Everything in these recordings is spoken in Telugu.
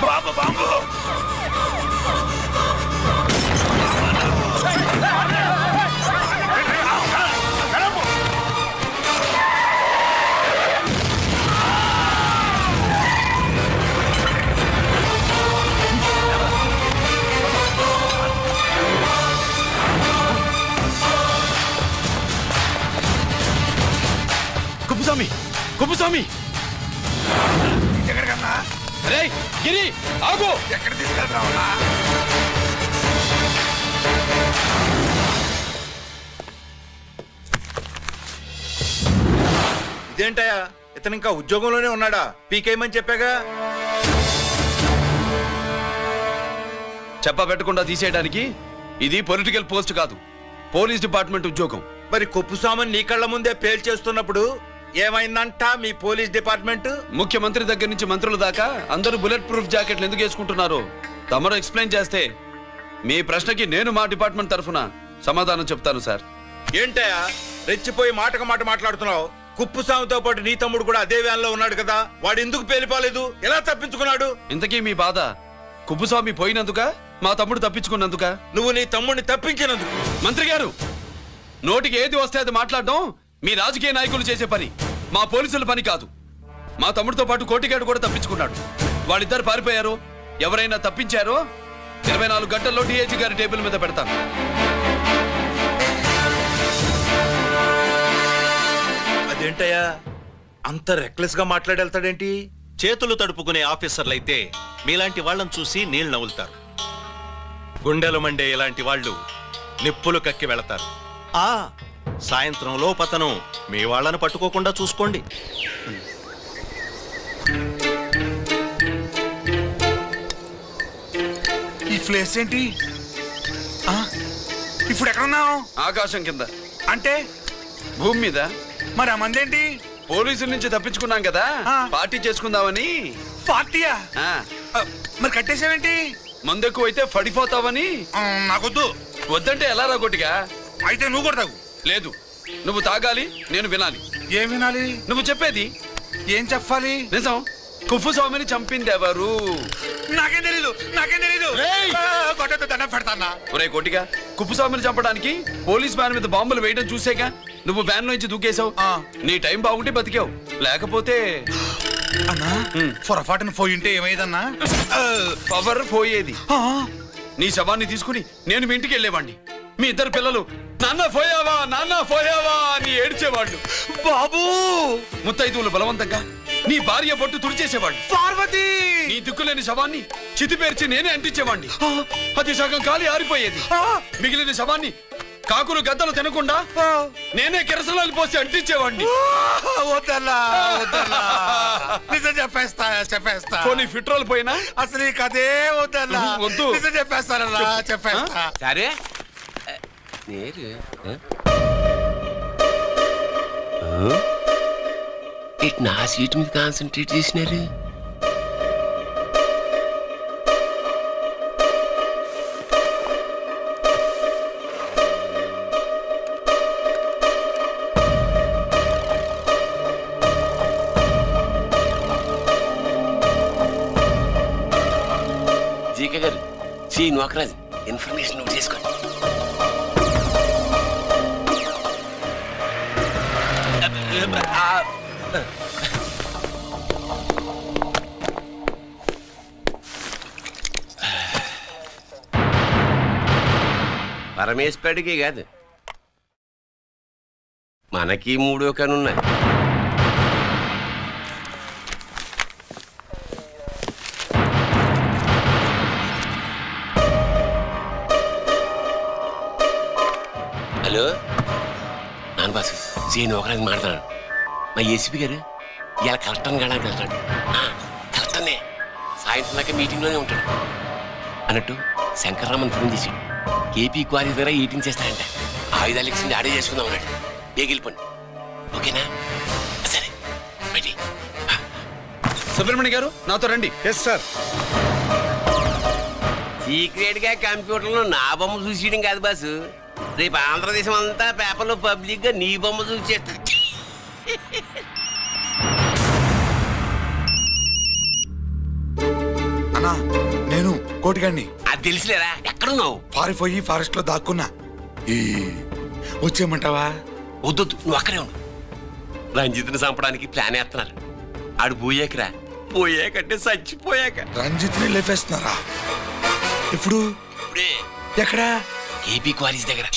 బాబు బాబు కుప్పస్వామి కుప్పస్వామి ఎక్కడికన్నా రే గిరి ఆగు. ఎక్కడ తీసుకెళ్తావున్నా? ఇదేంటయ్యా, ఇతను ఇంకా ఉద్యోగంలోనే ఉన్నాడా? పీకేయమని చెప్పాగా. చెప్ప పెట్టకుండా తీసేయడానికి ఇది పొలిటికల్ పోస్ట్ కాదు, పోలీస్ డిపార్ట్మెంట్ ఉద్యోగం. మరి కొప్పుస్వామిని నీ కళ్ళ ముందే పేల్చేస్తున్నప్పుడు ఏమైందంట మీ పోలీస్ డిపార్ట్మెంట్? ముఖ్యమంత్రి దగ్గర నుంచి మంత్రుల దాకా అందరూ బుల్లెట్ ప్రూఫ్ జాకెట్లు ఎందుకు వేసుకుంటున్నారు తమరు ఎక్స్ప్లెయిన్ చేస్తే మీ ప్రశ్నకి నేను మా డిపార్ట్మెంట్ తరఫున సమాధానం చెప్తాను సార్. ఏంటయ్యా రెచ్చిపోయి మాటకు మాట మాట్లాడుతున్నావు? కుప్పుస్వామితో పాటు నీ తమ్ముడు కూడా అదే వ్యాన్ లో ఉన్నాడు కదా, వాడు ఎందుకు పేలిపోలేదు? ఎలా తప్పించుకున్నాడు? ఇంతకీ మీ బాధ కుప్పుస్వామి పోయినందుక, మా తమ్ముడు తప్పించుకున్నందుక? నువ్వు నీ తమ్ముడిని తప్పించినందుకు. మంత్రి గారు, నోటికి ఏది వస్తే అది మాట్లాడడం మీ రాజకీయ నాయకులు చేసే పని, మా పోలీసుల పని కాదు. మా తమ్ముడితో పాటు కోటిగాడు కూడా తప్పించుకున్నాడు. వాళ్ళిద్దరు పారిపోయారు. ఎవరైనా తప్పించారో 24 గంటల్లో డిఐజీ గారి టేబుల్ మీద పెడతాను. అదేంటయ్యా అంత రెక్లెస్ గా మాట్లాడేళ్తాడేంటి? చేతులు తడుపుకునే ఆఫీసర్లైతే మీలాంటి వాళ్ళని చూసి నీళ్ళు నవ్వులుతారు. గుండెలు మండే ఇలాంటి వాళ్ళు నిప్పులు కక్కి వెళతారు. సాయంత్రం లోపతను మీ వాళ్ళను పట్టుకోకుండా చూసుకోండి. ఈ ప్లేస్ ఏంటి? ఇప్పుడు ఎక్కడున్నావు? ఆకాశం కింద. అంటే భూమి మీద. మరి ఆ మందేంటి? పోలీసుల నుంచి తప్పించుకున్నాం కదా, పార్టీ చేసుకుందామని. పార్టీయా? ఆ, మరి కట్టేసావేంటి? మందెక్కువైతే పడిపోతావని. నాకొద్దు. వద్దంటే ఎలా రాగొట్టిగా? అయితే నువ్వు కూడా తాగు. లేదు, నువ్వు తాగాలి, నేను వినాలి. ఏం వినాలి? నువ్వు చెప్పేది ఏం చెప్పాలి? నిజం. కుప్పస్వామిని చంపింది ఎవరు? నాకేం తెలీదు, నాకేం తెలీదు. కొట్టద్దు, దండం పెడతానా? ఒరే కోటిగా, కుప్పస్వామిని చంపడానికి పోలీస్ వ్యాన్ మీద బాంబులు వేయడం చూసేగా నువ్వు వ్యాన్ లో నుంచి దూకేశావు. నీ టైం బాగుంటే బతికావు, లేకపోతే అన్నా పొరపాటున పోయింటే ఏమైందన్నా? పవర్ పోయేది. నీ శవాన్ని తీసుకుని నేను మీ ఇంటికి వెళ్ళేవాడిని. మీ ఇద్దరు పిల్లలు నాన్న పోయావా నాన్న పోయావా అని ఏడ్చేవాళ్ళు. బాబు ముత్తైదువులు బలవంతంగా నీ భార్య బొట్టు తుడిచేసేవాళ్ళు. పార్వతి నీ దిక్కులేని శవాన్ని చితిపేర్చి నేనే అంటించేవాడిని. అది సగం కాలి ఆరిపోయేది. మిగిలిన శవాన్ని కాకులు గద్దలు తినకుండా నేనే కిరసనాలు పోసి అంటించేవాడిని. వద్దన్నా, వద్దన్నా. నిజం చెప్పేస్తా, చెప్పేస్తా. పోనీ ఫిట్రోల్ పోయినా అసలు ఈ కథే వద్దన్నా. వద్దు. నిజం చెప్పేస్తానన్నా, చెప్పేస్తా. సరే నా సీట్ మీద కాన్సన్ట్రేట్ చేసినారు. జీకే గారు, శ్రీ నోకరాజ్ ఇన్ఫర్మేషన్ నోట్ చేసుకోండి. పరమేశ్వరుడికి కాదు, మనకి 3 కనున్నాయి. హలో నాన్న బాసు, సీఎన్ ఒకరాజు మాట్లాడుతున్నాడు. మా ఏసీపీ గారు ఇలా కలెక్టర్ని కాడానికి వెళ్తాడు. కలెక్టర్నే సాయంత్రం దాకా మీటింగ్లోనే ఉంటాడు. అన్నట్టు శంకర్రామన్ ఫోన్ చేశాడు. ఏపీ క్వారీ ద్వారా ఈటింగ్ చేస్తాడంట. ఆయుధాలు ఇచ్చింది ఆడే చేసుకుందాం అన్నాడు. బేగిలిపోండి, ఓకేనా? సరే బయటి. సుబ్రహ్మణ్య గారు నాతో రండి. Yes sir. సీక్రెట్ గా కంప్యూటర్లో నా బొమ్మ చూసేయడం కాదు బాసు, రేపు ఆంధ్రదేశం అంతా పేపర్లో పబ్లిక్ గా నీ బొమ్మ చూసేస్తా. అన్నా అన్నా నేను కోటిగాడిని. అది తెలిసిలేరా? ఎక్కడున్నావు? పారిపోయి ఫారెస్ట్ లో దాక్కున్నా. వచ్చేయమంటావా? వద్దొద్దు, నువ్వు అక్కడే ఉండు. రంజిత్ని చంపడానికి ప్లాన్ వేస్తున్నారు. ఆడు పోయాకరా, పోయాకంటే చచ్చిపోయాక. రంజిత్ని లేపేస్తున్నారా? ఇప్పుడు ఇప్పుడే ఎక్కడా? కేపీ క్వారీస్ దగ్గర.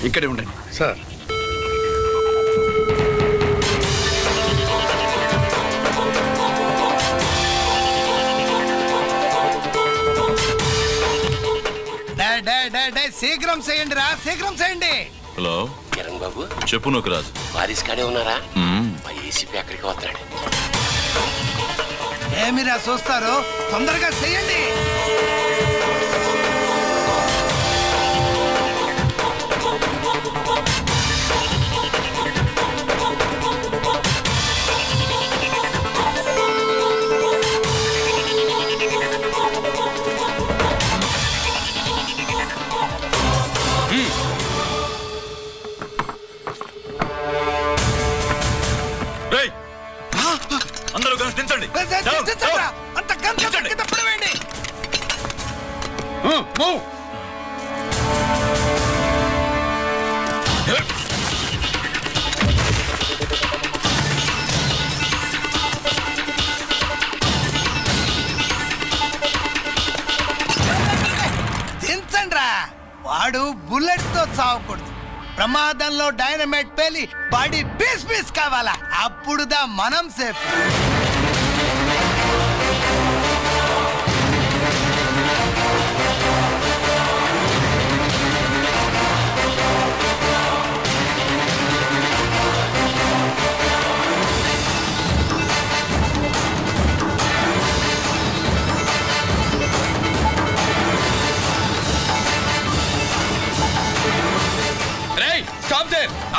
ఇక్కడే ఉండండి సార్. శీఘ్రం చేయండి రా, శీఘ్రం చేయండి. హలో కిరణ్ బాబు, చెప్పు నూకరాజు. వారిస్ కాడే ఉన్నారా? మా ఏసీపీ అక్కడికి వస్తున్నాడు. ఏమిరా చూస్తారు, తొందరగా చేయండి. అందరూ కలిసి దించండి. అంత గంట కింద పడవేయండి. దించండి రా. వాడు బుల్లెట్ తో చావకూడదు. ప్రమాదంలో డైనమైట్ పేలి బాడీ పీస్ పీస్ కావాలా, అప్పుడుదా మనం సేఫ్.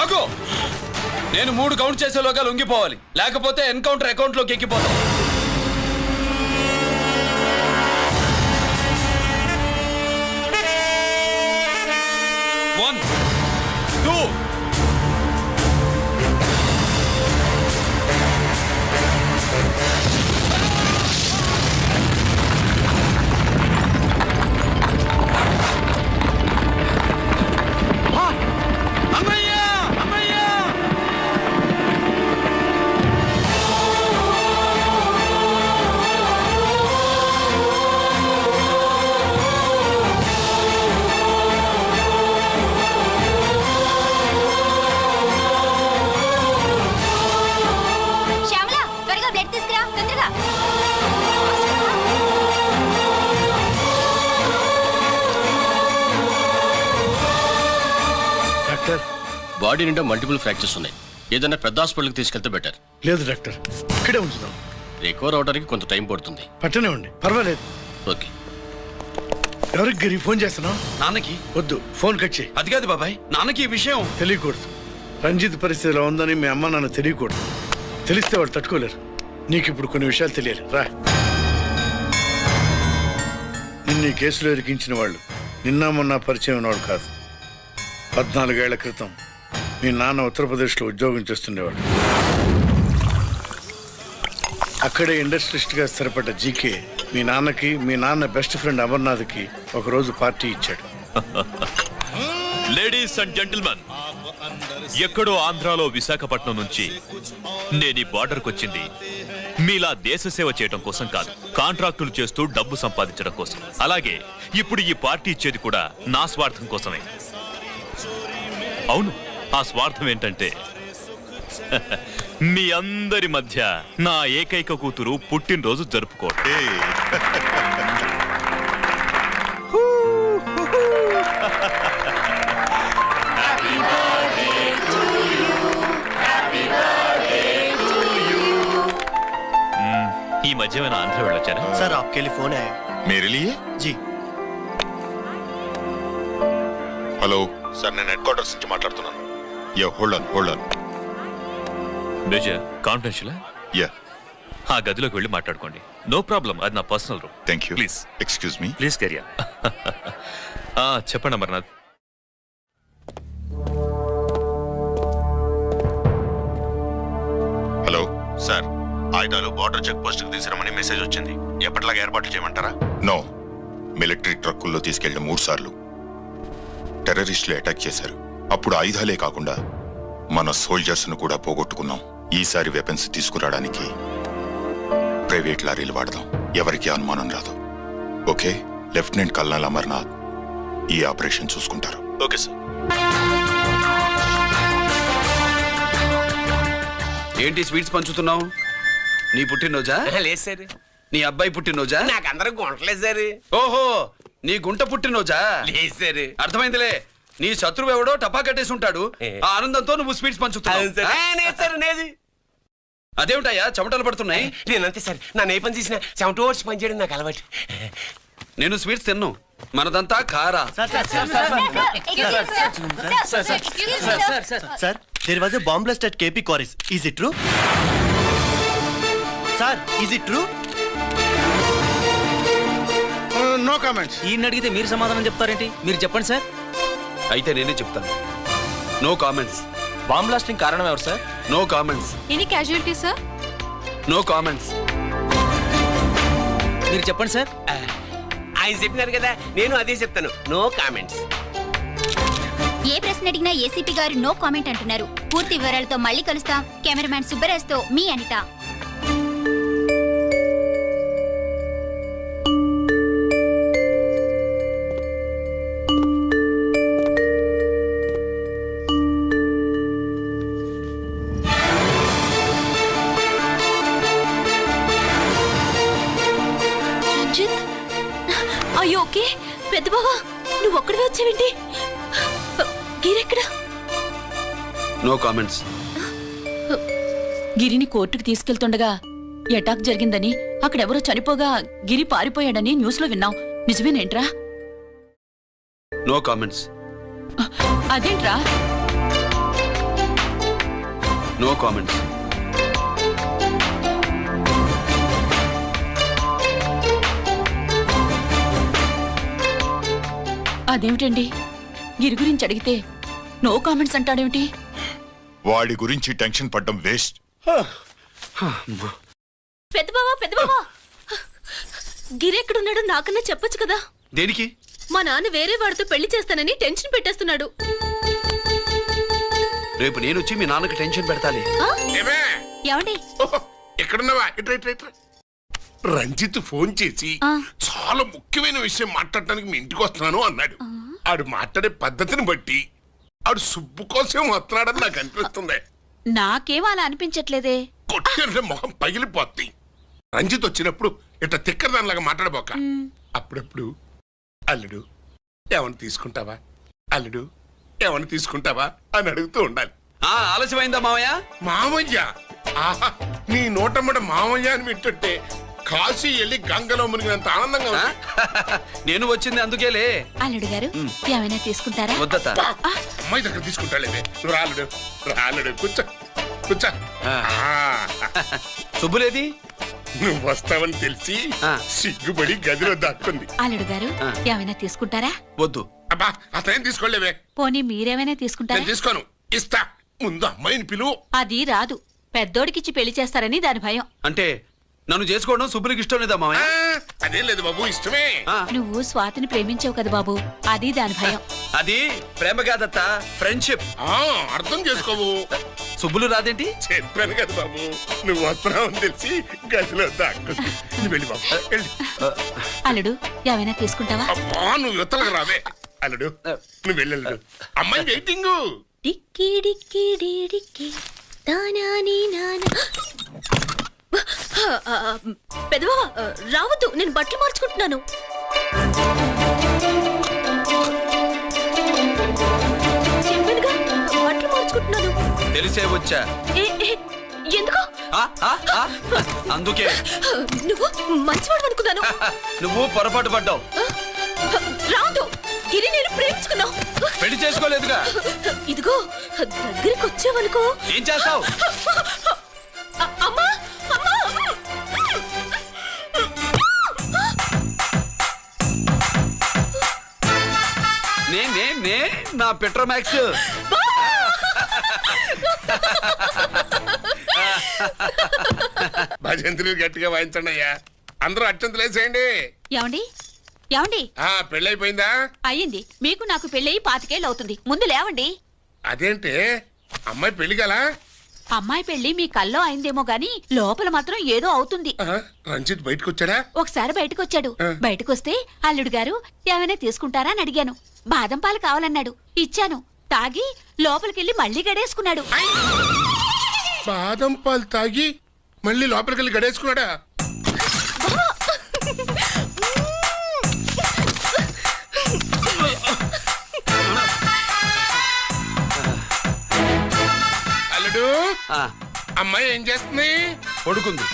ఆగు! నేను 3 కౌంట్ చేసేలోగా లొంగిపోవాలి, లేకపోతే ఎన్కౌంటర్ అకౌంట్ లోకి ఎక్కిపోతాం. 1 2 బాడీ నిండా మల్టిపుల్ ఫ్రాక్చర్స్ ఉన్నాయి. ఏదైనా పెద్ద హాస్పిటల్కి తీసుకెళ్తే బెటర్. లేదు డాక్టర్, ఇక్కడే ఉంచుదాం. రికవర్ అవడానికి కొంత టైం పడుతుంది. పట్టనే ఉండి పర్వాలేదు. ఓకే. ఎవరికి గిరి ఫోన్ చేస్తున్నావు? నాన్నకి. వద్దు, ఫోన్ కట్ చేయి. అది కాదు బాబాయ్, నాన్నకి ఈ విషయం తెలియకూడదు. రంజిత్ పరిస్థితిలో ఉందని మీ అమ్మ నాన్న తెలియకూడదు. తెలిస్తే వాళ్ళు తట్టుకోలేరు. నీకు ఇప్పుడు కొన్ని విషయాలు తెలియాలి. రా. నిన్ను ఈ కేసులో ఇరికించిన వాళ్ళు నిన్న మొన్న పరిచయం ఉన్నవాడు కాదు. 14 ఏళ్ల క్రితం మీ నాన్న ఉత్తరప్రదేశ్లో ఉద్యోగం చేస్తుండేవాడు. అక్కడే ఇండస్ట్రియలిస్ట్గా స్థిరపడ్డ జీకే మీ నాన్నకి, మీ నాన్న బెస్ట్ ఫ్రెండ్ అమర్నాథ్కి ఒకరోజు పార్టీ ఇచ్చాడు. లేడీస్ అండ్ జెంటిల్మెన్, ఎక్కడో ఆంధ్రాలో విశాఖపట్నం నుంచి నేను ఈ బార్డర్కి వచ్చింది మీలా దేశ సేవ చేయడం కోసం కాదు, కాంట్రాక్టులు చేస్తూ డబ్బు సంపాదించడం కోసం. అలాగే ఇప్పుడు ఈ పార్టీ ఇచ్చేది కూడా నా స్వార్థం కోసమే. అవును, ఆ స్వార్థం ఏంటంటే మీ అందరి మధ్య నా ఏకైక కూతురు పుట్టినరోజు జరుపుకోవడం. ఈ మధ్య ఏమైనా ఆంధ్ర వెళ్ళొచ్చారా? सर आपके लिए फोन आया। मेरे लिए? जी హలో సార్, నేను హెడ్ క్వార్టర్స్ నుంచి మాట్లాడుతున్నాను. Yeah, hold on. బేజా కాన్ఫిడెన్షియల్? యా. ఆ గదిలోకి వెళ్ళి మాట్లాడుకోండి. నో ప్రాబ్లం, అది నా personal room. Thank you. Please excuse me. Please కెరియా. చెప్పండి అమర్నాథ్. హలో సార్, ఆయుధాలు బార్డర్ చెక్ పోస్ట్ కు తీసుకురమని మెసేజ్ వచ్చింది. ఎప్పటిలాగా ఏర్పాట్లు చేయమంటారా? నో. మిలిటరీ ట్రక్కుల్లో తీసుకెళ్లిన 3 సార్లు టెర్రరిస్టులు అటాక్ చేశారు. అప్పుడు ఆయుధాలే కాకుండా మన సోల్జర్స్ ను కూడా పోగొట్టుకున్నాం. ఈసారి వెపన్స్ తీసుకురావడానికి ప్రైవేట్ లారీలు వాడదాం. ఎవరికి అనుమానం రాదు. ఓకే? లెఫ్టినెంట్ కల్నల్ అమర్నాథ్ ఈ ఆపరేషన్ చూసుకుంటారు. Okay sir. ఏంటి స్వీట్స్ పంచుతున్నావు? నీ పుట్టినరోజా? లేదు సార్, నీ అబ్బాయి పుట్టినరోజా? నాకు అందరూ గుంటలేదు సార్. ఓహో, నీ గుంట పుట్టినరోజా? లేదు సార్. అర్థమైందిలే. నీ శత్రువు ఎవడో టపా కట్టేసి ఉంటాడు. ఆ ఆనందంతో నువ్వు స్వీట్స్ పంచుతున్నావు. అదేమిటయ్యా చెమటలు పడుతున్నాయి? నేనంతే సార్, నా ఏ పని చేసిన చెమట ఓడ్చి పని చేయడం నాకు అలవాటు. నేను స్వీట్స్ తిన్ను, మనదంతా కారా. Sir, there was a bomb blast at KP Quarries. Is it true? Sir, is it true? No comments. ఈయన అడిగితే మీరు సమాధానం చెప్తారేంటి? మీరు చెప్పండి సార్. అయితే నేనే చెప్తాను. No comments. బాంబ్ బ్లాస్టింగ్ కారణం ఎవరు sir? No comments. Any casualty sir? No comments. మీరు చెప్పండి సార్. ఆయన చెప్పినారు కదా, నేను అదే చెప్తాను. No comments. ఏ ప్రశ్న అడిగినా ఏసీపీ గారు నో కామెంట్ అంటున్నారు. పూర్తి వివరాలతో మళ్ళీ కలుస్తాం. కెమెరామ్యాన్ సుబ్బరాజ్ తో మీ అనిత. రంజిత్, అయ్యో ఓకే. పెద్ద బావా, నువ్వు ఒక్కడివే వచ్చావేంటి? గిరెక్కడా? No comments. గిరిని కోర్టుకు తీసుకెళ్తుండగా అటాక్ జరిగిందని, అక్కడెవరో చనిపోగా గిరి పారిపోయాడని న్యూస్ లో విన్నాం. నిజమేనేంట్రా? No comments. అదేంట్రా? No comments. అదేమిటండి, గిరి గురించి అడిగితే నో కామెంట్స్ అంటాడేమిటి? వాడి గురించి టెన్షన్ పడ్డం వేస్ట్. పెద్దబావా, గిరి ఎక్కడున్నాడో నాకన్నా చెప్పొచ్చు కదా. దేనికి? మా నాన్న వేరే వాడితో పెళ్లి చేస్తానని టెన్షన్ పెట్టేస్తున్నాడు. రేపు నేను వచ్చి మీ నాన్నకి టెన్షన్ పెడతాలి. ఏమండి? ఎక్కడున్నావా? ఇట్రా ఇట్రా ఇట్రా. రంజిత్ ఫోన్ చేసి చాలా ముఖ్యమైన విషయం మాట్లాడటానికి మీ ఇంటికి వస్తున్నాను అన్నాడు. ఆడు మాట్లాడే పద్ధతిని బట్టి ఆడు సుబ్బు కోసం వస్తున్నాడని నాకు అనిపిస్తుంది. నాకేం అలా అనిపించట్లేదే. కొట్టిన మొహం పగిలిపోద్ది. రంజిత్ వచ్చినప్పుడు ఇట్లా తిక్కరదానిలాగా మాట్లాడబోక. అప్పుడప్పుడు అల్లుడు ఏమని తీసుకుంటావా, అల్లుడు ఏమని తీసుకుంటావా అని అడుగుతూ ఉండాలి. ఆలస్యమైందా మావయ్య? మామయ్య, ఆహా, నీ నోటమ్మడ మామయ్య అని వింటుంటే కాశీ వెళ్ళి గంగలో మునిగినంత ఆనందంగా ఉంది. నేను వచ్చింది అందుకేలే. అల్లుడు గారు ఏమైనా తీసుకుంటారా? వద్దత. అమ్మాయి దగ్గర తీసుకుంటాలేదే. నువ్వు రాలుడు రాలుడు, కూర్చో కూర్చో. శుభ్రేది? నువ్వు వస్తావని తెలిసి సిగ్గుపడి గదిలో దాక్కుంది. అల్లుడు గారు ఏమైనా తీసుకుంటారా? వద్దు. అబ్బా, అతనేం తీసుకోలేవే. పోనీ మీరేమైనా తీసుకుంటారా? నేను తీసుకోను, ఇస్తా. ముందు అమ్మాయిని పిలువు. అది రాదు. పెద్దోడికిచ్చి పెళ్లి చేస్తారని దాని భయం. అంటే నన్ను చేసుకోవడం శుభ్రికి ఇష్టం లేదా మావయ్య? అదేం లేదు బాబు, ఇష్టమే. నువ్వు స్వాతిని ప్రేమించావు కదా బాబు, అది దాని భయం. అది ప్రేమ కాదత్త, ఫ్రెండ్షిప్. అర్థం చేసుకోవు. సుబ్బులు రాదేంటి? చెప్పాను కదా బాబు, నువ్వు వస్తున్నావు అని తెలిసి గదిలో దాక్కుంది. నువ్వు వెళ్ళి బాబు, వెళ్ళి. అల్లుడు ఏమైనా తీసుకుంటావా? అబ్బా, నువ్వు యువతలకు రావే. అల్లుడు నువ్వు వెళ్ళడు, అమ్మాయి వెయిటింగ్. డిక్కి డిక్కి డిక్కి దానాని నానా. పెద్దవా రావద్దు, నేను బట్టలు మార్చుకుంటున్నాను. చెప్పానుగా, బట్టలు మార్చుకుంటున్నాను. తెలిసే వచ్చా. ఎందుకు? అందుకే. నువ్వు మంచివాడు అనుకున్నాను. నువ్వు పొరపాటు పడ్డావు. రావద్దు, గిరి నేను ప్రేమించుకున్నావు. పెళ్లి చేసుకోలేదుగా. ఇదిగో దగ్గరికి వచ్చావనుకో. ఏం చేస్తావు? అమ్మా, అమ్మా. నా పెట్రోమాక్స్. భజంత్రులు గట్టిగా వాయించండి అయ్యా. అందరూ అత్యంతలు వేసేయండి. ఏమండి ఏమండి పెళ్ళైపోయిందా? అయ్యింది. మీకు నాకు పెళ్ళయి 25 ఏళ్ళు అవుతుంది. ముందు లేవండి. అదేంటే అమ్మాయి పెళ్లి గల? అమ్మాయి పెళ్లి మీ కల్లో అయిందేమో గాని లోపల మాత్రం ఏదో అవుతుంది. రంజిత్ బయటకు వచ్చాడా? ఒకసారి బయటకొచ్చాడు. బయటకొస్తే అల్లుడు గారు ఏమైనా తీసుకుంటారా అని అడిగాను. బాదం పాలు కావాలన్నాడు. ఇచ్చాను. తాగి లోపలికెళ్ళి మళ్ళీ గడేసుకున్నాడు. బాదం పాలు తాగి మళ్ళీ లోపలికెళ్ళి గడేసుకున్నాడా? అల్లుడు, అమ్మాయి ఏం చేస్తుంది? పడుకుంది.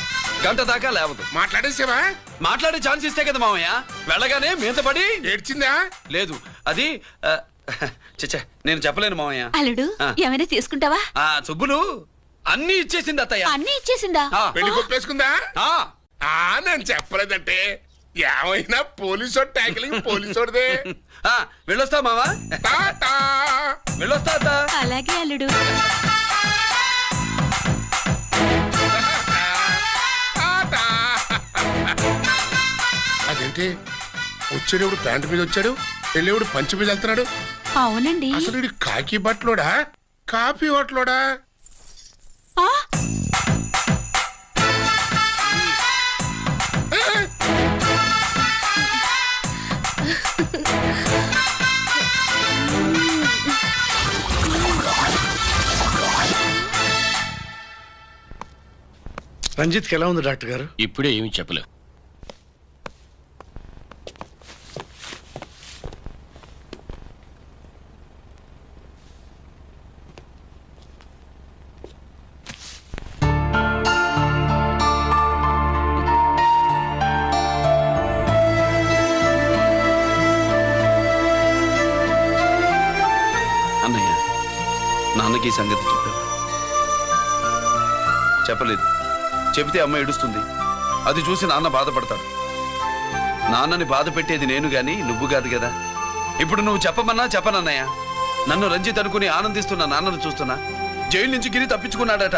గంట దాకా లేవదు. మాట్లాడేసావా? మాట్లాడే ఛాన్స్ ఇస్తే కదా మామయ్య. వెళ్ళగానే మీద పడి ఏడ్చిందా? లేదు, అది చచ్చా నేను చెప్పలేను మామయ్య. అల్లుడు ఏమైనా తీసుకుంటావా? సుబ్బులు అన్ని ఇచ్చేసింది అత్తయ్య. అన్ని ఇచ్చేసిందా? పెళ్లి కొప్పేసుకుందా? నేను చెప్పలేదంటే ఏమైనా పోలీసు ట్యాకిలింగ్ పోలీసోడిదే. వెళ్ళొస్తా మావా. వెళ్ళొస్తా అత్త. అలాగే అల్లుడు. అదేంటి వచ్చేటప్పుడు ప్యాంటు మీద వచ్చాడు, వెళ్ళేవాడు పంచి మీద వెళ్తున్నాడు? అవునండి. అసలు వీడు కాకి బట్టలోడా కాఫీ హోటలోడా? రంజిత్కి ఎలా ఉంది డాక్టర్ గారు? ఇప్పుడే ఏమీ చెప్పలేవు. అన్నయ్య, నాన్నకి ఈ సంగతి చెప్పావా? చెప్పలేదు. చెబితే అమ్మ ఏడుస్తుంది. అది చూసి నాన్న బాధపడతాడు. నాన్నని బాధ పెట్టేది నేను గాని నువ్వు కాదు కదా. ఇప్పుడు నువ్వు చెప్పమన్నా చెప్పనన్నయ్య. నన్ను రంజిత్ అనుకుని ఆనందిస్తున్న నాన్నను చూస్తున్నా. జైలు నుంచి గిరి తప్పించుకున్నాడట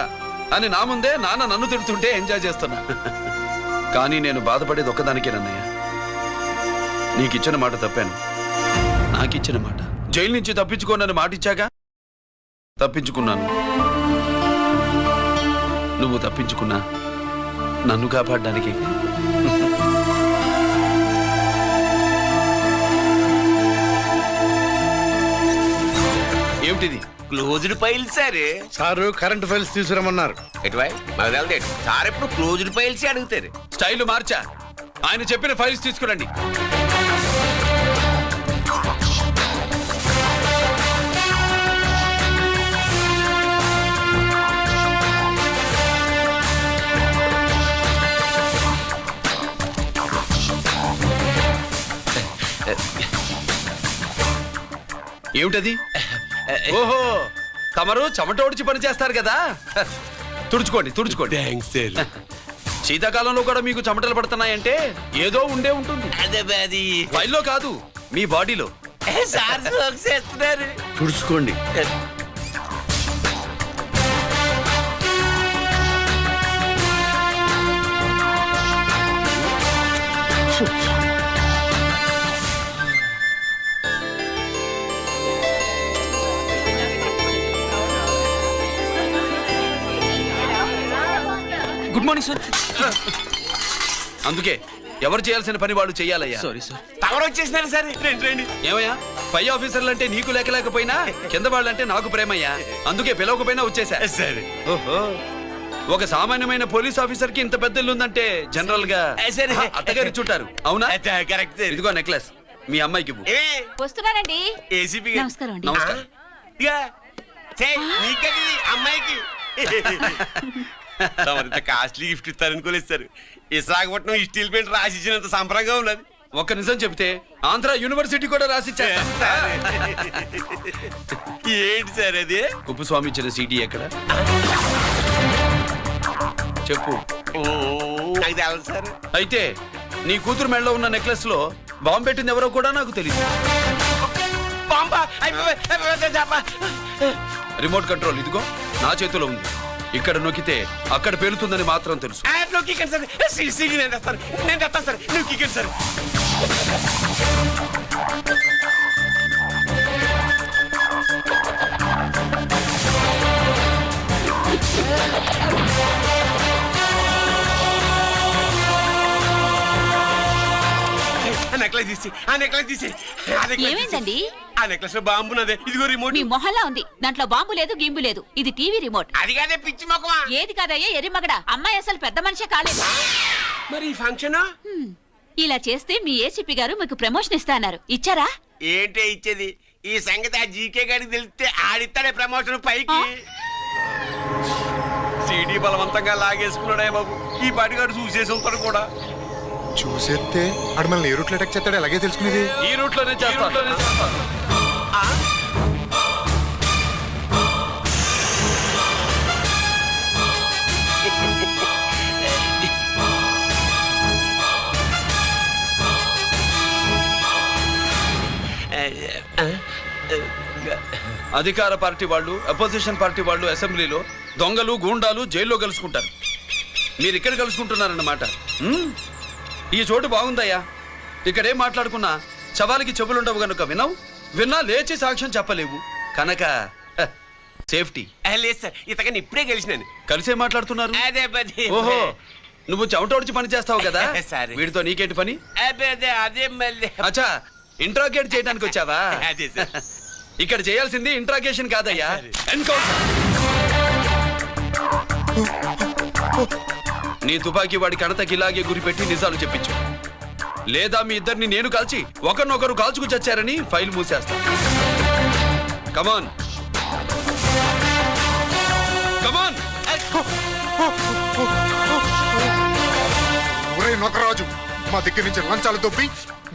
అని నా ముందే నాన్న నన్ను తిడుతుంటే ఎంజాయ్ చేస్తున్నా. కానీ నేను బాధపడేది ఒక్కదానికేనన్నయ్య. నీకిచ్చిన మాట తప్పాను. నాకిచ్చిన మాట. జైలు నుంచి తప్పించుకోనని మాటిచ్చాగా తప్పించుకున్నాను. నువ్వు తప్పించుకున్నా నన్ను కాపాడడానికి. ఏమిటిది? Closed file sir current files తీసుకురమ్మన్నారు. సార్ ఎప్పుడు క్లోజ్డ్ ఫైల్స్ అడుగుతారు. స్టైల్ మార్చా. ఆయన చెప్పిన ఫైల్స్ తీసుకురండి. ఏమిటది? ఓహో, తమరు చెమటోడ్చి పని చేస్తారు కదా. తుడుచుకోండి తుడుచుకోండి. శీతాకాలంలో కూడా మీకు చెమటలు పడుతున్నాయంటే ఏదో ఉండే ఉంటుంది. ఫైల్లో కాదు, మీ బాడీలో. తుడుచుకోండి. Good morning sir. అందుకే ఎవరు చేయాల్సిన పని వాళ్ళు చెయ్యాలయ్యా. Sorry sir. తమరు వచ్చేసినారు సార్. రండి. ఏమయ్యా, పై ఆఫీసర్లు అంటే నీకు లేకపోయినా కింద వాళ్ళంటే నాకు ప్రేమయ్యా. అందుకే పిలవకపోయినా వచ్చేసా. సరే. ఓహో, ఒక సామాన్యమైన పోలీస్ ఆఫీసర్ కి ఇంత పెద్ద ఇల్లు ఉందంటే జనరల్ గా అత్తగారి చుట్టారు. అవునా? కరెక్ట్. ఇదిగో నెక్లెస్ మీ అమ్మాయికి. వస్తున్నానండి. ఏసీపీ నమస్కారం అండి. నమస్కారం. అమ్మాయికి కాస్ట్లీ గిఫ్ట్ ఇస్తారనుకోలేదు సార్. విశాఖపట్నం స్టీల్ పెయింట్ రాసి ఇచ్చినంత సంబరంగా ఉన్నది. ఒక్క నిజం చెప్తే ఆంధ్ర యూనివర్సిటీ కూడా రాసిచ్చా. ఏంటి సార్ అది? కుప్పస్వామి ఇచ్చిన సీటీ ఎక్కడ చెప్పు. నాకు తెలదు సార్. అయితే నీ కూతురు మెడలో ఉన్న నెక్లెస్ లో బాంబు పెట్టింది ఎవరో కూడా నాకు తెలియదు. బాంబా రిమోట్ కంట్రోల్ ఇదిగో నా చేతిలో ఉంది. ఇక్కడ నొక్కితే అక్కడ పేలుతుందని మాత్రం తెలుసు. నేను తెస్తాను సార్, నువ్వు కిక్కండి సార్. నెక్లెస్ తీసి ఏమైందండి? ఆ నెక్లెస్ లో బాంబు ఉన్నదే. ఇదిగో రిమోట్. మీ మొహల్లా ఉంది, దాంట్లో బాంబు లేదు గింబు లేదు. ఇది టీవీ రిమోట్. అది కాదే పిచ్చి మొక్కమా. ఏది కాదయ్యా ఎర్రిమగడ, అమ్మాయి అసలు పెద్ద మనిషే కాలేదు. మరి ఈ ఫంక్షన్ ఇలా చేస్తే మీ ఏసీపీ గారు మీకు ప్రమోషన్ ఇస్తా అన్నారు, ఇచ్చారా? ఏంటే ఇచ్చేది? ఈ సంగతి ఆ జీకే గారికి తెలిస్తే ఆడిస్తాడే ప్రమోషన్ పైకి. సీడీ బలవంతంగా లాగేసుకున్నాడే బాబు. ఈ పాటిగాడు చూసేసి ఉంటాడు కూడా. చూసేస్తే అడు మనల్ని ఏ రూట్లో అటాక్ చేస్తాడో అలాగే తెలుసుకునేది. ఈ రూట్ లోనే చేస్తాను. అధికార పార్టీ వాళ్ళు, అపోజిషన్ పార్టీ వాళ్ళు అసెంబ్లీలో, దొంగలు గూండాలు జైల్లో కలుసుకుంటారు. మీరు ఇక్కడ కలుసుకుంటున్నారన్నమాట. ఈ చోటు బాగుందయ్యా. ఇక్కడేం మాట్లాడుకున్నా శవాలకి చెవులుండవు గనుక వినవు, విన్నా లేచి సాక్ష్యం చెప్పలేవు కనుక సేఫ్టీ. లేదు సార్, ఇతగాని ఇప్పుడే కలిసినాను. కలిసే మాట్లాడుతున్నారు. అదే ఓహో, నువ్వు చెమటోడ్చి పని చేస్తావు కదా. సరే. వీడితో నీకేంటి పని? అదే మళ్ళీ. అచ్చా, ఇంట్రాగేట్ చేయడానికి వచ్చావా? అదే సార్. ఇక్కడ చేయాల్సింది ఇంట్రాగేషన్ కాదయ్యా, ఎన్కౌంటర్. నీ తుపాకీ వాడి కణతకి ఇలాగే గురిపెట్టి నిజాలు చెప్పించు, లేదా మీ ఇద్దరిని నేను కాల్చి ఒకరినొకరు కాల్చుకు చచ్చారని ఫైల్ మూసేస్తా. కమాన్ కమాన్. ఒరే నొకరాజు, మా దగ్గర నుంచి లంచాలు దొబ్బి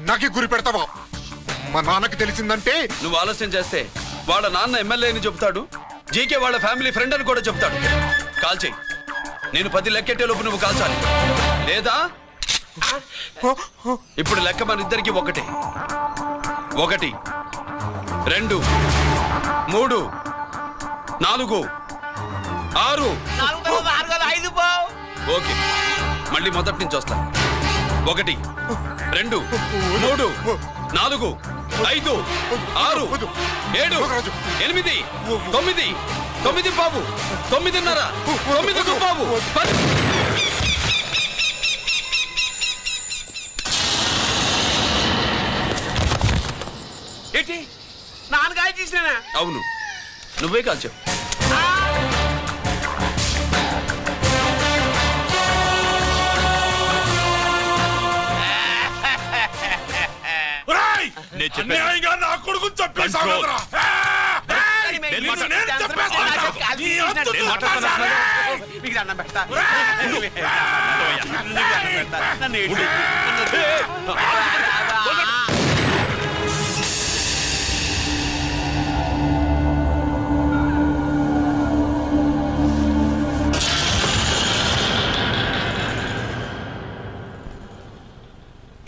నాకే గురి పెడతావా? మా నాన్నకి తెలిసిందంటే నువ్వు ఆలస్యం చేస్తే వాళ్ళ నాన్న ఎమ్మెల్యే అని చెప్తాడు, జీకే వాళ్ళ ఫ్యామిలీ ఫ్రెండ్ అని కూడా చెప్తాడు. కాల్ చేయి. నేను 10 లెక్కెట్టే లోపు నువ్వు కాల్చాలి, లేదా ఇప్పుడు లెక్క మన ఇద్దరికి ఒకటే. 1 2 3 4 6. ఓకే, మళ్ళీ మొదటి నుంచి వస్తా. 1 2 3 4 5 6 7 8 9 9 బాబు 9:30 9 బాబు 10. ఏంటి నాన్నగాయ తీసినా? అవును, నువ్వే కాల్చావు. నా కొడుకు చెప్పేసావు.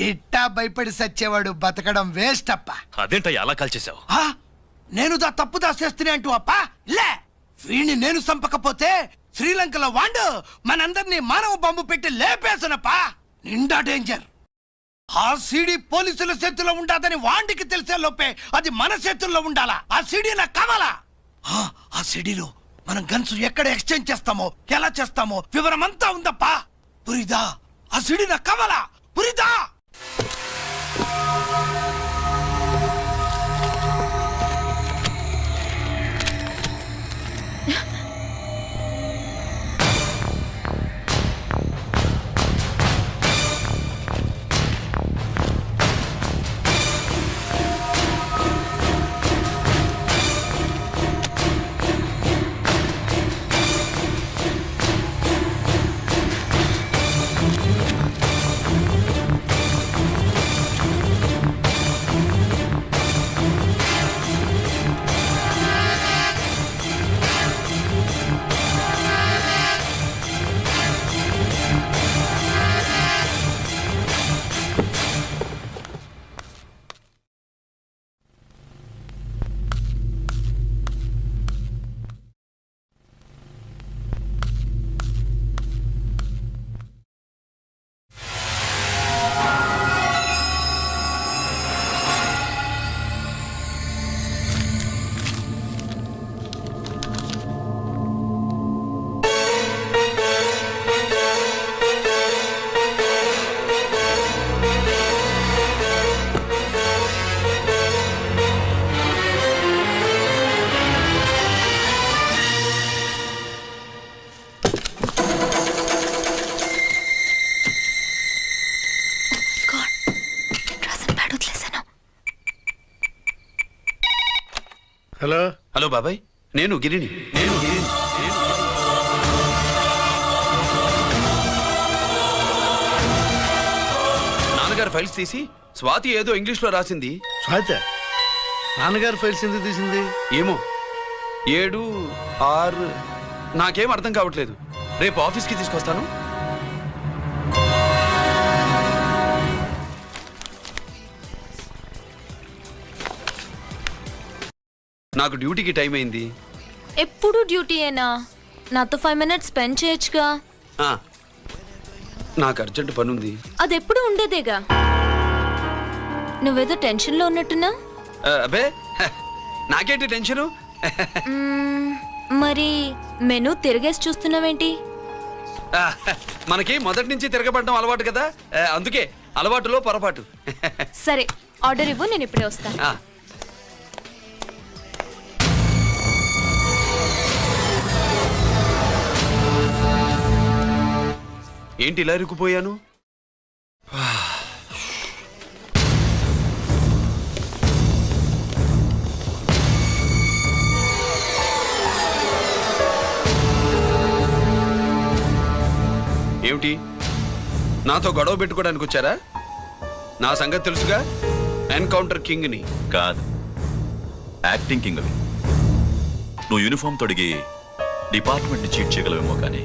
ఇట్టా భయపడి సచ్చేవాడు బతకడం వేస్ట్ అప్ప. అదేంటయ్యా అలా కాల్చేశావు? నేను తప్పు దాచేస్తున్నా అంటూ అప్ప లే. వీణ్ణి నేను చంపకపోతే శ్రీలంకలో వాండు మనందరినీ మానవ బాంబు పెట్టి లేపేసనప్పా. నిండా డేంజర్. ఆ సీడీ పోలీసుల చేతుల్లో ఉండాదని వాండికి తెలిసే లోపే అది మన చేతుల్లో ఉండాలా. ఆ సీడీ నాకు కావాలా. ఆ సీడీలో మనం గన్స్ ఎక్కడ ఎక్స్చేంజ్ చేస్తామో, ఎలా చేస్తామో వివరం అంతా ఉందప్పా. పురిదా, ఆ సీడీ నాకు కావాలా. పురిదా. బాబాయ్, నేను గిరిని. నాన్నగారు ఫైల్స్ తీసి స్వాతి ఏదో ఇంగ్లీష్ లో రాసింది. స్వాతి నాన్నగారు ఫైల్స్ ఎందుకు తీసింది? ఏమో 7, 6 నాకేం అర్థం కావట్లేదు. రేపు ఆఫీస్కి తీసుకొస్తాను. నాకు డ్యూటీకి టైం అయింది. ఎప్పుడు డ్యూటీయేనా? నాతో 5 minutes స్పెండ్ చేయొచ్చుగా. నాకు అర్జెంట్ పని ఉంది. అది ఎప్పుడు ఉండేదేగా. నువ్వేదో టెన్షన్లో ఉన్నట్టున్నా. అబ్బే నాకేంటి టెన్షను? మరి మెనూ తిరిగేసి చూస్తున్నావేంటి? మనకి మొదటి నుంచి తిరగబడడం అలవాటు కదా, అందుకే అలవాటులో పొరపాటు. సరే ఆర్డర్ ఇవ్వు, నేను ఇప్పుడే వస్తాను. ఏంటి ఇలా ఇరుక్కుపోయాను? ఏమిటి, నాతో గొడవ పెట్టుకోవడానికి వచ్చారా? నా సంగతి తెలుసుగా, ఎన్కౌంటర్ కింగ్ని. కాదు, యాక్టింగ్ కింగ్ అవి. నువ్వు యూనిఫామ్ తొడిగి డిపార్ట్మెంట్ని చీట్ చేయగలవేమో కానీ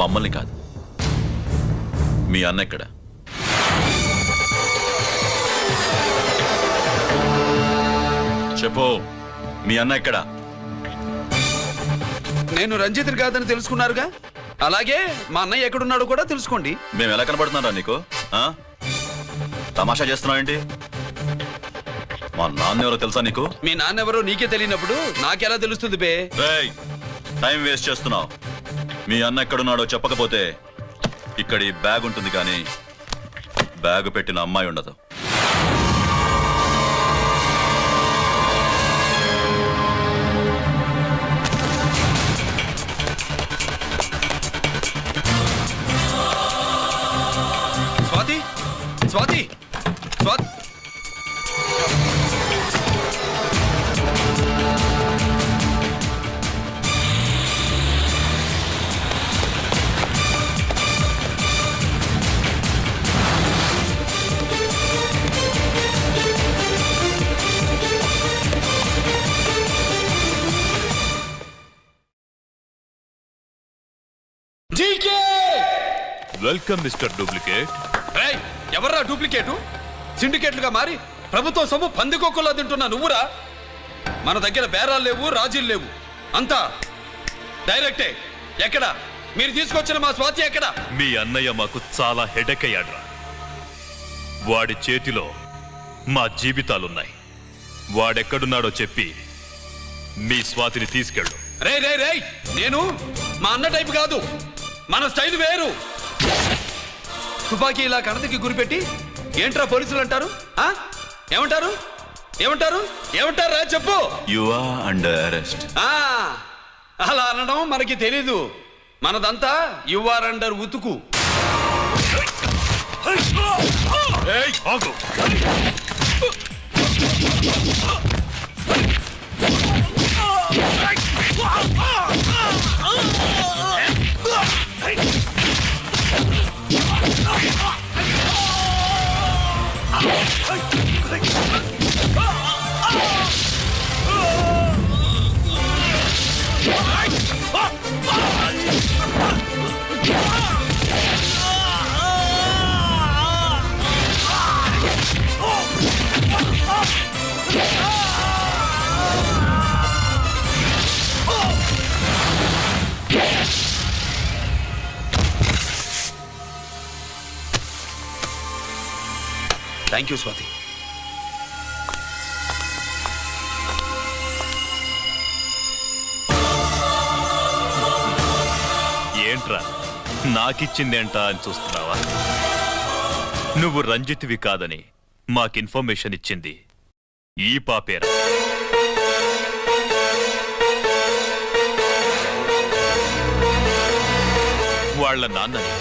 మమ్మల్ని కాదు. మీ అన్న ఎక్కడ? చెప్పు, మీ అన్న ఎక్కడ? నేను రంజిత్ని కాదని తెలుసుకున్నారుగా, అలాగే మా అన్నయ్య ఎక్కడున్నాడో కూడా తెలుసుకోండి. మేము ఎలా కనబడుతున్నారా నీకు? తమాషా చేస్తున్నావు ఏంటి? మా నాన్న ఎవరో తెలుసా నీకు? మీ నాన్న ఎవరో నీకే తెలియనప్పుడు నాకెలా తెలుస్తుంది బే? టైం వేస్ట్ చేస్తున్నావు. మీ అన్న ఎక్కడున్నాడో చెప్పకపోతే ఇక్కడ ఈ బ్యాగ్ ఉంటుంది కానీ బ్యాగ్ పెట్టిన అమ్మాయి ఉండదు. Swathi, Swathi, Swathi. Welcome mister duplicate. ఎవర్రా డూప్లికేటు? సిండికేట్లుగా మారి ప్రభుత్వం సొమ్ము పందికొక్కులా తింటున్నా నువ్వురా? మన దగ్గర బేరాలు లేవు, రాజీలు లేవు, అంతా డైరెక్టే. ఎక్కడ మీరు తీసుకొచ్చిన మా స్వాతి ఎక్కడ? మీ అన్నయ్య మాకు చాలా హెడెక్ అయ్యాడ్రా. వాడి చేతిలో మా జీవితాలున్నాయి. వాడెక్కడున్నాడో చెప్పి మీ స్వాతిని తీసుకెళ్ళు. రే రే రే, నేను మా అన్న టైపు కాదు, మన స్టైల్ వేరు. తుపాకీ ఇలా కణతకి గురిపెట్టి ఏంట్రా పోలీసులు అంటారు? ఏమంటారు? ఏమంటారు? ఏమంటారా చెప్పు. You are under arrest. అలా అనడం మనకి తెలీదు. మనదంతా యు ఆర్ అండర్ ఉతుకు. Thank you Swathi. ఏంట్రా నాకిచ్చిందేంటా అని చూస్తున్నావా? నువ్వు రంజిత్వి కాదని మాకు ఇన్ఫర్మేషన్ ఇచ్చింది ఈ పాపేరా. వాళ్ళ నాన్నని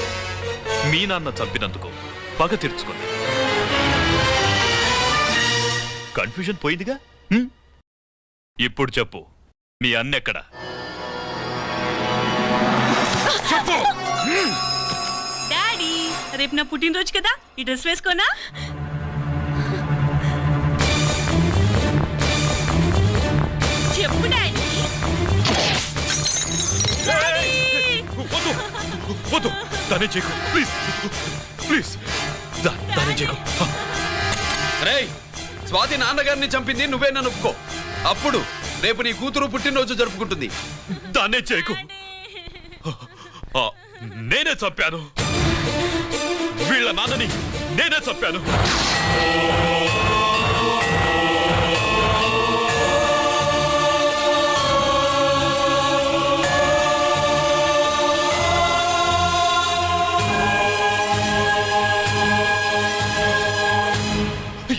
మీ నాన్న చంపినందుకు పగ తీర్చుకుంది. కన్ఫ్యూజన్ పోయిందిగా. ఇప్పుడు చెప్పు, మీ అన్నెక్కడ? డాడీ, రేపు నా పుట్టినరోజు కదా, ఈ డ్రెస్ వేసుకోనా? చెప్పు డాడీ. వద్దు, దానే చేయకు, ప్లీజ్ ప్లీజ్, దానే చేయకు. రేయ్, స్వాతి నాన్నగారిని చంపింది నువ్వే నన్ను ఒప్పుకో. అప్పుడు రేపు నీ కూతురు పుట్టినరోజు జరుపుకుంటుంది. దాన్నే చేయకు. నేనే చంపాను, వీళ్ళ నాన్నని నేనే చంపాను.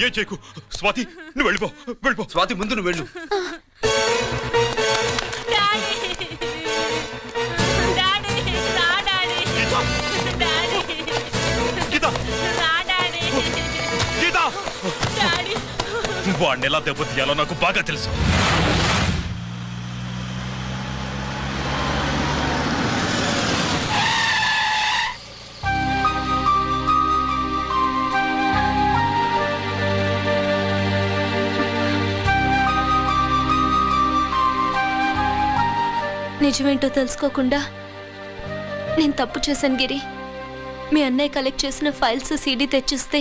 ఏం చేయకు స్వాతి, నువ్వు వెళ్ళిపో, వెళ్ళిపో. స్వాతి, ముందు నువ్వు వెళ్ళు. వాడిని ఎలా దెబ్బతీయాలో నాకు బాగా తెలుసు. నిజమేంటో తెలుసుకోకుండా నేను తప్పు చేశాను గిరి. మీ అన్నయ్య కలెక్ట్ చేసిన ఫైల్స్ సీడీ తెచ్చిస్తే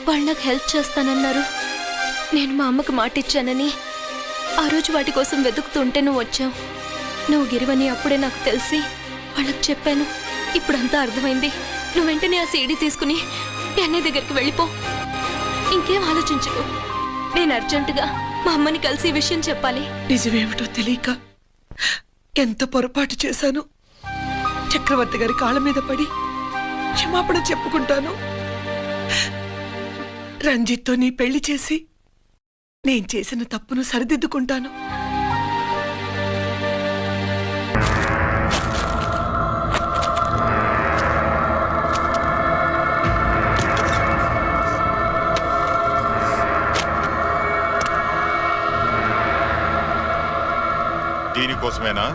వాళ్ళు నాకు హెల్ప్ చేస్తానన్నారు. నేను మా అమ్మకు మాట ఇచ్చానని ఆ రోజు వాటి కోసం వెతుకుతుంటే నువ్వు వచ్చావు. నువ్వు గిరివని అప్పుడే నాకు తెలిసి వాళ్ళకి చెప్పాను. ఇప్పుడంతా అర్థమైంది. నువ్వు వెంటనే ఆ సీడీ తీసుకుని మీ అన్నయ్య దగ్గరికి వెళ్ళిపో. ఇంకేం ఆలోచించుకో. నేను అర్జెంటుగా మా అమ్మని కలిసి ఈ విషయం చెప్పాలి. నిజమేమిటో తెలియక ఎంత పొరపాటు చేశాను. చక్రవర్తి గారి కాళ్ళ మీద పడి క్షమాపణ చెప్పుకుంటాను. రంజిత్తో నీ పెళ్లి చేసి నేను చేసిన తప్పును సరిదిద్దుకుంటాను. దీనికోసమేనా?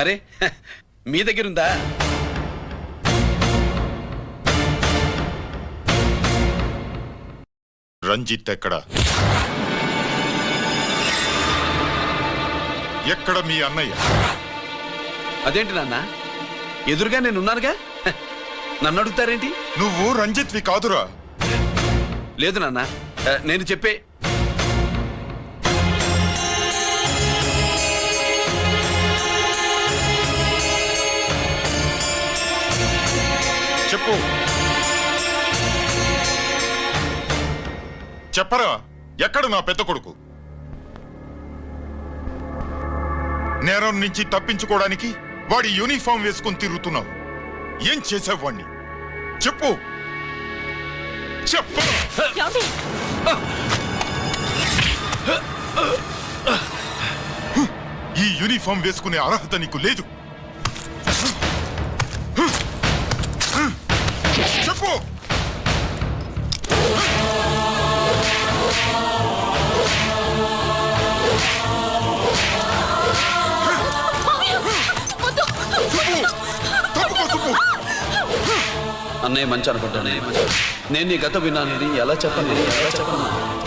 అరే, మీ దగ్గరుందా? రంజిత్ ఎక్కడ? ఎక్కడ మీ అన్నయ్య? అదేంటి నాన్న, ఎదురుగా నేనున్నానుగా, నన్ను అడుగుతారేంటి? నువ్వు రంజిత్వి కాదురా. లేదు నాన్న, నేను చెప్పే. చెప్పు, చెప్పరా, ఎక్కడ నా పెద్ద కొడుకు? నేరం నుంచి తప్పించుకోవడానికి వాడి యూనిఫామ్ వేసుకుని తిరుగుతున్నావు. ఏం చేసావు వాణ్ణి? చెప్పు, చెప్పు. ఈ యూనిఫామ్ వేసుకునే అర్హత నీకు లేదు. చెప్పు. అన్నయ్య మంచి అనుకుంటానే. నేను నీ గత విన్నానని ఎలా చెప్పను?